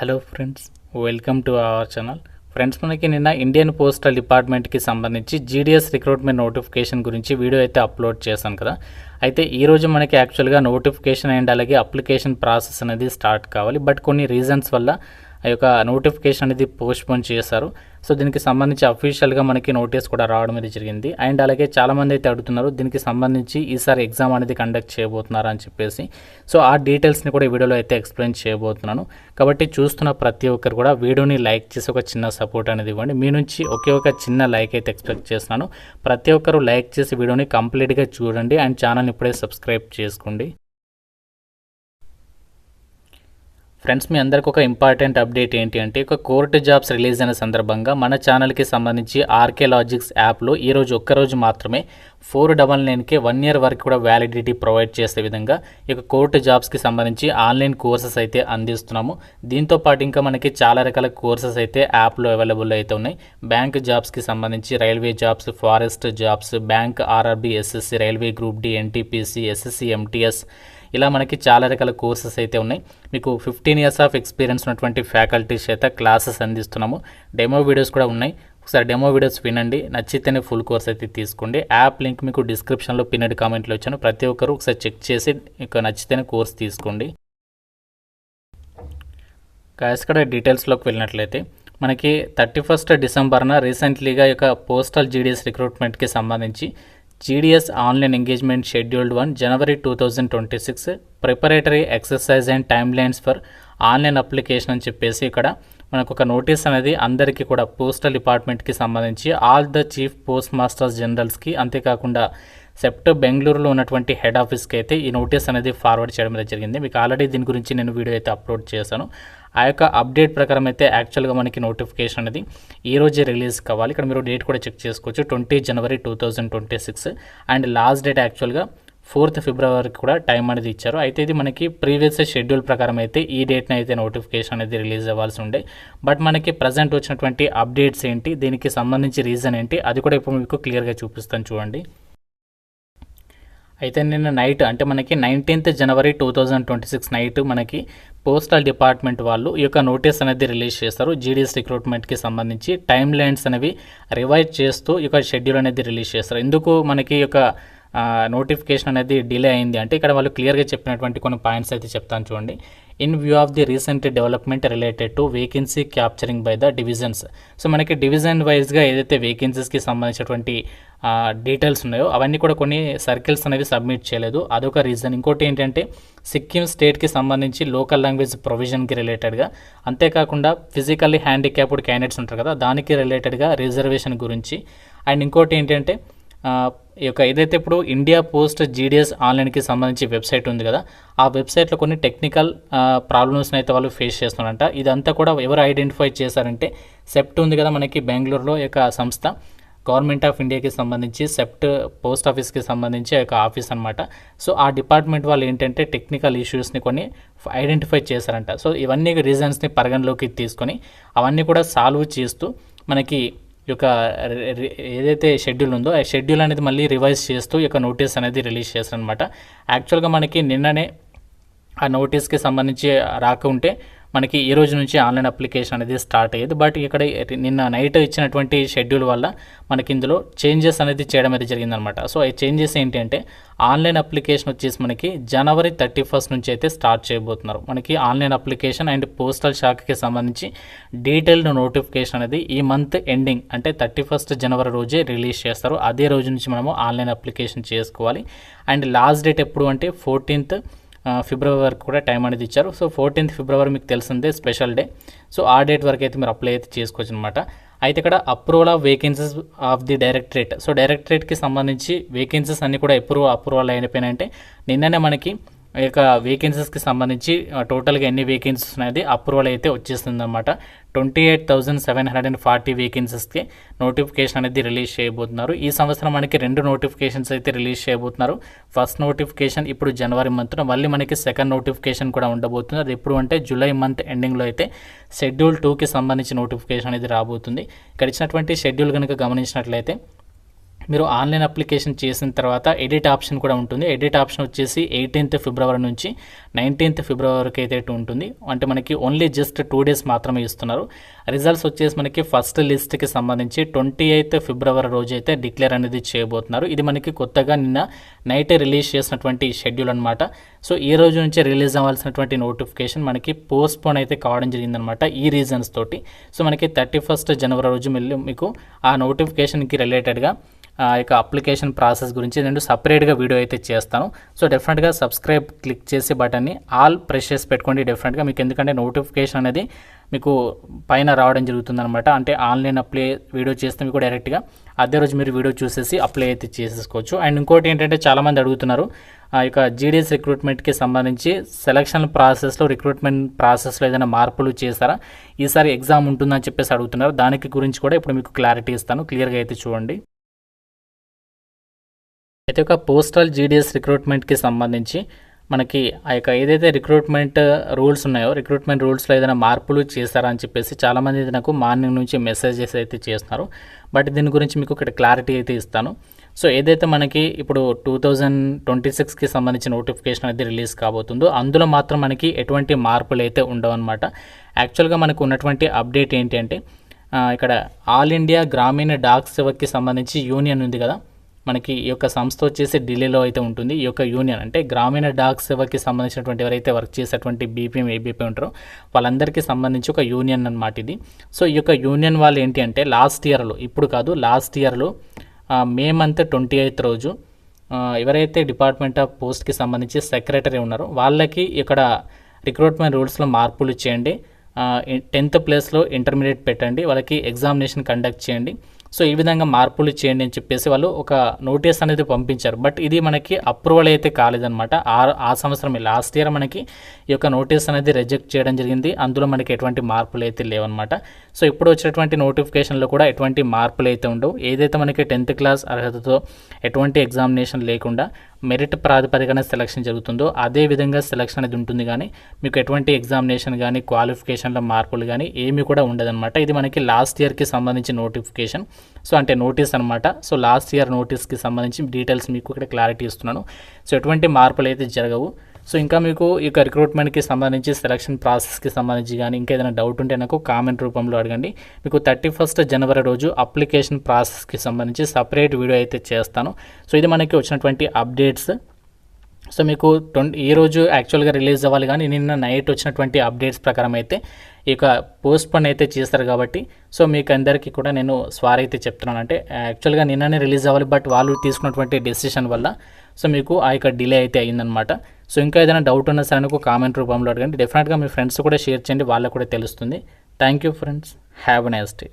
Hello friends, welcome to our channel. Friends, మనకి నిన్న Indian postal డిపార్ట్మెంట్కి సంబంధించి జీడిఎస్ రిక్రూట్మెంట్ నోటిఫికేషన్ గురించి వీడియో అయితే అప్లోడ్ చేశాను కదా. అయితే ఈరోజు మనకి యాక్చువల్గా నోటిఫికేషన్ అండ్ అలాగే అప్లికేషన్ ప్రాసెస్ అనేది స్టార్ట్ కావాలి. బట్ కొన్ని రీజన్స్ వల్ల ఆ యొక్క నోటిఫికేషన్ అనేది పోస్ట్పోన్ చేశారు. సో దీనికి సంబంధించి అఫీషియల్గా మనకి నోటీస్ కూడా రావడం అనేది జరిగింది. అండ్ అలాగే చాలామంది అయితే అడుగుతున్నారు దీనికి సంబంధించి ఈసారి ఎగ్జామ్ అనేది కండక్ట్ చేయబోతున్నారా అని చెప్పేసి. సో ఆ డీటెయిల్స్ని కూడా ఈ వీడియోలో అయితే ఎక్స్ప్లెయిన్ చేయబోతున్నాను. కాబట్టి చూస్తున్న ప్రతి ఒక్కరు కూడా వీడియోని లైక్ చేసి ఒక చిన్న సపోర్ట్ అనేది ఇవ్వండి. మీ నుంచి ఒకే ఒక చిన్న లైక్ అయితే ఎక్స్పెక్ట్ చేస్తున్నాను. ప్రతి ఒక్కరు లైక్ చేసి వీడియోని కంప్లీట్గా చూడండి అండ్ ఛానల్ని ఇప్పుడే సబ్స్క్రైబ్ చేసుకోండి. ఫ్రెండ్స్, మీ అందరికి ఒక ఇంపార్టెంట్ అప్డేట్ ఏంటి అంటే, ఒక కోర్టు జాబ్స్ రిలీజ్ అయిన సందర్భంగా మన ఛానల్కి సంబంధించి ఆర్కే లాజిక్స్ యాప్లో ఈరోజు ఒక్కరోజు మాత్రమే 499కి 1 year వరకు కూడా వ్యాలిడిటీ ప్రొవైడ్ చేసే విధంగా ఇక కోర్టు జాబ్స్కి సంబంధించి ఆన్లైన్ కోర్సెస్ అయితే అందిస్తున్నాము. దీంతో పాటు ఇంకా మనకి చాలా రకాల కోర్సెస్ అయితే యాప్లో అవైలబుల్ అయితే ఉన్నాయి. బ్యాంక్ జాబ్స్కి సంబంధించి railway jobs, forest jobs, bank, RRB, SSC, railway group D, NTPC, SSC, MTS, ఇలా మనకి చాలా రకాల కోర్సెస్ అయితే ఉన్నాయి. మీకు 15 years ఆఫ్ ఎక్స్పీరియన్స్ ఉన్నటువంటి ఫ్యాకల్టీస్ అయితే క్లాసెస్ అందిస్తున్నాము. డెమో వీడియోస్ కూడా ఉన్నాయి. ఒకసారి డెమో వీడియోస్ వినండి, నచ్చితేనే ఫుల్ కోర్స్ అయితే తీసుకోండి. యాప్ లింక్ మీకు డిస్క్రిప్షన్లో పిన్నెడ్ కామెంట్లో వచ్చాను. ప్రతి ఒక్కరు ఒకసారి చెక్ చేసి మీకు నచ్చితేనే కోర్స్ తీసుకోండి. ఇక్కడ డీటెయిల్స్లోకి వెళ్ళినట్లయితే మనకి 31st December రీసెంట్లీగా ఈ యొక్క పోస్టల్ జీడిఎస్ రిక్రూట్మెంట్కి సంబంధించి GDS online engagement scheduled 1 January 2026 preparatory exercise and time lines for online application అని చెప్పేసి ఇక్కడ మనకు ఒక నోటీస్ అనేది అందరికీ కూడా పోస్టల్ డిపార్ట్మెంట్కి సంబంధించి all the chief post masters జనరల్స్కి, అంతేకాకుండా బెంగళూరులో ఉన్నటువంటి హెడ్ ఆఫీస్కి అయితే ఈ నోటీస్ అనేది ఫార్వర్డ్ చేయడం అనేది జరిగింది. మీకు ఆల్రెడీ దీని గురించి నేను వీడియో అయితే అప్లోడ్ చేశాను. ఆ యొక్క అప్డేట్ ప్రకారం అయితే యాక్చువల్గా మనకి నోటిఫికేషన్ అనేది ఈ రోజే రిలీజ్ కావాలి. ఇక్కడ మీరు డేట్ కూడా చెక్ చేసుకోవచ్చు, 20 January 2026. అండ్ లాస్ట్ డేట్ యాక్చువల్గా 4th February కూడా టైం అనేది ఇచ్చారు. అయితే ఇది మనకి ప్రీవియస్ షెడ్యూల్ ప్రకారం అయితే ఈ డేట్ని అయితే నోటిఫికేషన్ అనేది రిలీజ్ అవ్వాల్సి ఉండే. బట్ మనకి ప్రజెంట్ వచ్చినటువంటి అప్డేట్స్ ఏంటి, దీనికి సంబంధించి రీజన్ ఏంటి, అది కూడా ఇప్పుడు మీకు క్లియర్గా చూపిస్తాను చూడండి. అయితే నిన్న నైట్ అంటే మనకి 19th January 2026 నైట్ మనకి పోస్టల్ డిపార్ట్మెంట్ వాళ్ళు ఈ యొక్క నోటీస్ అనేది రిలీజ్ చేస్తారు. జీడిఎస్ రిక్రూట్మెంట్కి సంబంధించి టైమ్ లైన్స్ అనేవి రివైజ్ చేస్తూ ఈ యొక్క షెడ్యూల్ అనేది రిలీజ్ చేస్తారు. ఎందుకు మనకి ఈ యొక్క నోటిఫికేషన్ అనేది డిలే అయింది అంటే, ఇక్కడ వాళ్ళు క్లియర్గా చెప్పినటువంటి కొన్ని పాయింట్స్ అయితే చెప్తాను చూడండి. In view of the recent development related to vacancy capturing by the divisions. So మనకి డివిజన్ వైజ్గా ఏదైతే వేకెన్సీస్కి సంబంధించినటువంటి డీటెయిల్స్ ఉన్నాయో అవన్నీ కూడా కొన్ని సర్కిల్స్ అనేవి సబ్మిట్ చేయలేదు, అదొక రీజన్. ఇంకోటి ఏంటంటే సిక్కిం స్టేట్కి సంబంధించి లోకల్ లాంగ్వేజ్ ప్రొవిజన్కి రిలేటెడ్గా, అంతేకాకుండా ఫిజికల్లీ హ్యాండిక్యాప్డ్ క్యాండిడేట్స్ ఉంటారు కదా దానికి రిలేటెడ్గా రిజర్వేషన్ గురించి. అండ్ ఇంకోటి ఏంటంటే ఈ యొక్క ఏదైతే ఇప్పుడు ఇండియా పోస్ట్ జీడిఎస్ ఆన్లైన్కి సంబంధించి వెబ్సైట్ ఉంది కదా, ఆ వెబ్సైట్లో కొన్ని టెక్నికల్ ప్రాబ్లమ్స్ని అయితే వాళ్ళు ఫేస్ చేస్తున్నారంట. ఇదంతా కూడా ఎవరు ఐడెంటిఫై చేశారంటే, సెప్ట్ ఉంది కదా మనకి బెంగళూరులో యొక్క సంస్థ, గవర్నమెంట్ ఆఫ్ ఇండియాకి సంబంధించి సెప్ట్ పోస్ట్ ఆఫీస్కి సంబంధించి ఒక ఆఫీస్ అనమాట. సో ఆ డిపార్ట్మెంట్ వాళ్ళు ఏంటంటే టెక్నికల్ ఇష్యూస్ని కొన్ని ఐడెంటిఫై చేశారంట. సో ఇవన్నీ రీజన్స్ని పరిగణలోకి తీసుకొని అవన్నీ కూడా సాల్వ్ చేస్తూ మనకి ఈ యొక్క ఏదైతే షెడ్యూల్ ఉందో ఆ షెడ్యూల్ అనేది మళ్ళీ రివైజ్ చేస్తూ ఈ యొక్క నోటీస్ అనేది రిలీజ్ చేశారనమాట. యాక్చువల్గా మనకి నిన్ననే ఆ నోటీస్కి సంబంధించి రాకుంటే మనకి ఈ రోజు నుంచి ఆన్లైన్ అప్లికేషన్ అనేది స్టార్ట్ అయ్యేది. బట్ ఇక్కడ నిన్న నైట్ ఇచ్చినటువంటి షెడ్యూల్ వల్ల మనకి ఇందులో చేంజెస్ అనేది చేయడం అయితే జరిగిందనమాట. సో ఈ చేంజెస్ ఏంటి అంటే, ఆన్లైన్ అప్లికేషన్ వచ్చేసి మనకి January 31st నుంచి అయితే స్టార్ట్ చేయబోతున్నారు. మనకి ఆన్లైన్ అప్లికేషన్ అండ్ పోస్టల్ శాఖకి సంబంధించి డీటెయిల్డ్ నోటిఫికేషన్ అనేది ఈ మంత్ ఎండింగ్ అంటే 31st January రోజే రిలీజ్ చేస్తారు. అదే రోజు నుంచి మనము ఆన్లైన్ అప్లికేషన్ చేసుకోవాలి. అండ్ లాస్ట్ డేట్ ఎప్పుడు అంటే 14th February వరకు కూడా టైం అనేది ఇచ్చారు. సో 14th February మీకు తెలిసిందే స్పెషల్ డే. సో ఆ డేట్ వరకు అయితే మీరు అప్లై అయితే చేసుకోవచ్చు అనమాట. అయితే ఇక్కడ approval of vacancies of the directorate. So డైరెక్టరేట్కి సంబంధించి వేకెన్సీస్ అన్నీ కూడా అప్రూవల్ అయిపోయినాయంటే నిన్ననే మనకి ఈ యొక్క వేకెన్సీస్కి సంబంధించి టోటల్గా ఎన్ని వేకెన్సీస్ అనేది అప్రూవల్ అయితే వచ్చేస్తుంది అనమాట. 28,740 వేకెన్సీస్కి నోటిఫికేషన్ అనేది రిలీజ్ చేయబోతున్నారు. ఈ సంవత్సరం మనకి 2 నోటిఫికేషన్స్ అయితే రిలీజ్ చేయబోతున్నారు. ఫస్ట్ నోటిఫికేషన్ ఇప్పుడు జనవరి మంత్లో, మళ్ళీ మనకి సెకండ్ నోటిఫికేషన్ కూడా ఉండబోతుంది. అది ఎప్పుడు అంటే జూలై మంత్ ఎండింగ్లో అయితే షెడ్యూల్ 2కి సంబంధించి నోటిఫికేషన్ అనేది రాబోతుంది. ఇక్కడ ఇచ్చినటువంటి షెడ్యూల్ కనుక గమనించినట్లయితే మీరు ఆన్లైన్ అప్లికేషన్ చేసిన తర్వాత ఎడిట్ ఆప్షన్ కూడా ఉంటుంది. ఎడిట్ ఆప్షన్ వచ్చేసి 18th ఫిబ్రవరి నుంచి 19th ఫిబ్రవరి వరకు అయితే ఉంటుంది. అంటే మనకి ఓన్లీ జస్ట్ 2 డేస్ మాత్రమే ఇస్తున్నారు. రిజల్ట్స్ వచ్చేసి మనకి ఫస్ట్ లిస్ట్కి సంబంధించి 28th ఫిబ్రవరి రోజు అయితే డిక్లేర్ అనేది చేయబోతున్నారు. ఇది మనకి కొత్తగా నిన్న నైటే రిలీజ్ చేసినటువంటి షెడ్యూల్ అనమాట. సో ఈ రోజు నుంచే రిలీజ్ అవ్వాల్సినటువంటి నోటిఫికేషన్ మనకి పోస్ట్పోన్ అయితే కావడం జరిగిందనమాట ఈ రీజన్స్ తోటి. సో మనకి 31st జనవరి రోజు మళ్ళీ మీకు ఆ నోటిఫికేషన్కి రిలేటెడ్గా ఇక అప్లికేషన్ ప్రాసెస్ గురించి నేను సపరేట్గా వీడియో అయితే చేస్తాను. సో డెఫినెట్గా సబ్స్క్రైబ్ క్లిక్ చేసి బటన్ని ఆల్ ప్రెస్ చేసి పెట్టుకోండి డెఫినెట్గా మీకు, ఎందుకంటే నోటిఫికేషన్ అనేది మీకు పైన రావడం జరుగుతుందనమాట. అంటే ఆన్లైన్ అప్లై వీడియో చేస్తే మీకు డైరెక్ట్గా అదే రోజు మీరు వీడియో చూసేసి అప్లై అయితే చేసేసుకోవచ్చు. అండ్ ఇంకోటి ఏంటంటే చాలామంది అడుగుతున్నారు ఇక జీడీఎస్ రిక్రూట్మెంట్కి సంబంధించి సెలక్షన్ ప్రాసెస్లో రిక్రూట్మెంట్ ప్రాసెస్లో ఏదైనా మార్పులు చేశారా, ఈసారి ఎగ్జామ్ ఉంటుందని చెప్పేసి అడుగుతున్నారు. దానికి గురించి కూడా ఇప్పుడు మీకు క్లారిటీ ఇస్తాను, క్లియర్గా అయితే చూడండి. అయితే ఒక పోస్టల్ జీడీఎస్ రిక్రూట్మెంట్కి సంబంధించి మనకి ఆ యొక్క ఏదైతే రిక్రూట్మెంట్ రూల్స్ ఉన్నాయో రిక్రూట్మెంట్ రూల్స్లో ఏదైనా మార్పులు చేశారా అని చెప్పేసి చాలామంది నాకు మార్నింగ్ నుంచి మెసేజెస్ అయితే చేస్తున్నారు. బట్ దీని గురించి మీకు ఇక్కడ క్లారిటీ అయితే ఇస్తాను. సో ఏదైతే మనకి ఇప్పుడు 2026కి సంబంధించిన నోటిఫికేషన్ అయితే రిలీజ్ కాబోతుందో అందులో మాత్రం మనకి ఎటువంటి మార్పులు అయితే ఉండవు అనమాట. యాక్చువల్గా మనకు ఉన్నటువంటి అప్డేట్ ఏంటి అంటే ఇక్కడ ఆల్ ఇండియా గ్రామీణ డాక్ సేవకి సంబంధించి యూనియన్ ఉంది కదా, మనకి ఈ యొక్క సంస్థ వచ్చేసి ఢిల్లీలో అయితే ఉంటుంది. ఈ యొక్క యూనియన్ అంటే గ్రామీణ డాక్ సేవకి సంబంధించినటువంటి ఎవరైతే వర్క్ చేసేటువంటి బీపీఎం ఏబీపీ ఉంటారో వాళ్ళందరికీ సంబంధించి ఒక యూనియన్ అన్నమాట ఇది. సో ఈ యొక్క యూనియన్ వాళ్ళు ఏంటి అంటే లాస్ట్ ఇయర్లో, ఇప్పుడు కాదు లాస్ట్ ఇయర్లో మే మంత్ 28th రోజు ఎవరైతే డిపార్ట్మెంట్ ఆఫ్ పోస్ట్కి సంబంధించి సెక్రటరీ ఉన్నారో వాళ్ళకి ఇక్కడ రిక్రూట్మెంట్ రూల్స్లో మార్పులు చేయండి, 10th ప్లేస్లో ఇంటర్మీడియట్ పెట్టండి, వాళ్ళకి ఎగ్జామినేషన్ కండక్ట్ చేయండి, సో ఈ విధంగా మార్పులు చేయండి అని చెప్పేసి వాళ్ళు ఒక నోటీస్ అనేది పంపించారు. బట్ ఇది మనకి అప్రూవల్ అయితే కాలేదన్నమాట. ఆ సంవత్సరమే లాస్ట్ ఇయర్ మనకి ఈ యొక్క నోటీస్ అనేది రిజెక్ట్ చేయడం జరిగింది. అందులో మనకి ఎటువంటి మార్పులు అయితే లేవన్నమాట. సో ఇప్పుడు వచ్చినటువంటి నోటిఫికేషన్లో కూడా ఎటువంటి మార్పులు అయితే ఉండవు. ఏదైతే మనకి 10th క్లాస్ అర్హతతో ఎటువంటి ఎగ్జామినేషన్ లేకుండా మెరిట్ ప్రాతిపదికన సెలక్షన్ జరుగుతుందో అదే విధంగా సెలక్షన్ అనేది ఉంటుంది. కానీ మీకు ఎటువంటి ఎగ్జామినేషన్ కానీ క్వాలిఫికేషన్లో మార్పులు కానీ ఏమీ కూడా ఉండదన్నమాట. ఇది మనకి లాస్ట్ ఇయర్కి సంబంధించి నోటిఫికేషన్, సో అంటే నోటీస్ అనమాట. సో లాస్ట్ ఇయర్ నోటీస్కి సంబంధించి డీటెయిల్స్ మీకు ఇక్కడ క్లారిటీ ఇస్తున్నాను. సో ఎటువంటి మార్పులు అయితే జరగవు. సో ఇంకా మీకు ఈ యొక్క రిక్రూట్మెంట్కి సంబంధించి సెలక్షన్ ప్రాసెస్కి సంబంధించి కానీ ఇంకా ఏదైనా డౌట్ ఉంటే నాకు కామెంట్ రూపంలో అడగండి. మీకు 31st జనవరి రోజు అప్లికేషన్ ప్రాసెస్కి సంబంధించి సపరేట్ వీడియో అయితే చేస్తాను. సో ఇది మనకి వచ్చినటువంటి అప్డేట్స్. సో మీకు ఈ రోజు యాక్చువల్గా రిలీజ్ అవ్వాలి, కానీ నిన్న నైట్ వచ్చినటువంటి అప్డేట్స్ ప్రకారం అయితే ఇక పోస్ట్పోన్ అయితే చేస్తారు. కాబట్టి సో మీకు అందరికీ కూడా నేను స్వారీ అయితే చెప్తున్నాను. అంటే యాక్చువల్గా నిన్ననే రిలీజ్ అవ్వాలి, బట్ వాళ్ళు తీసుకున్నటువంటి డెసిషన్ వల్ల సో మీకు ఆ యొక్క డిలే అయితే అయ్యిందనమాట. సో ఇంకా ఏదైనా డౌట్ ఉన్నా సరే నాకు కామెంట్ రూపంలో అడగండి. డెఫినెట్గా మీ ఫ్రెండ్స్ కూడా షేర్ చేయండి, వాళ్ళకు కూడా తెలుస్తుంది. Thank you friends, have a nice day.